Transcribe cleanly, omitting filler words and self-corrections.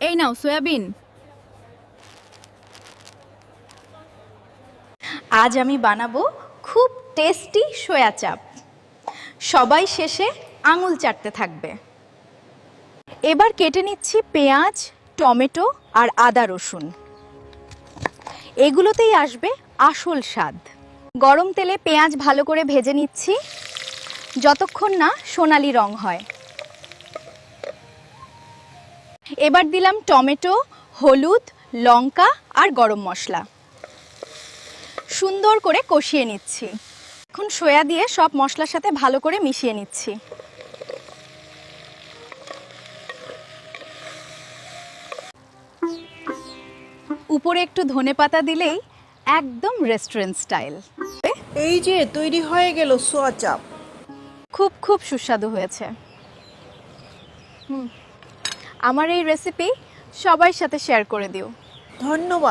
এই নাও সয়াবিন। আজ আমি বানাবো খুব টেস্টি সয়া চাপ। সবাই শেষে আঙুল চাটতে থাকবে। এবার কেটে নিচ্ছি পেঁয়াজ, টমেটো আর আদা রসুন। এগুলোতেই আসবে আসল স্বাদ। গরম তেলে পেঁয়াজ ভালো করে ভেজে নিচ্ছি যতক্ষণ না সোনালি রং হয়। এবার দিলাম টমেটো, হলুদ, লঙ্কা আর গরম মশলা। সুন্দর করে কষিয়ে নিচ্ছি। এখন সয়া দিয়ে সব মশলার সাথে ভালো করে মিশিয়ে নিচ্ছি। উপরে একটু ধনেপাতা দিলেই একদম রেস্টুরেন্ট স্টাইল। এই যে তৈরি হয়ে গেল সোয়া চাপ। খুব খুব সুস্বাদু হয়েছে। আমার এই রেসিপি সবার সাথে শেয়ার করে দিও। ধন্যবাদ।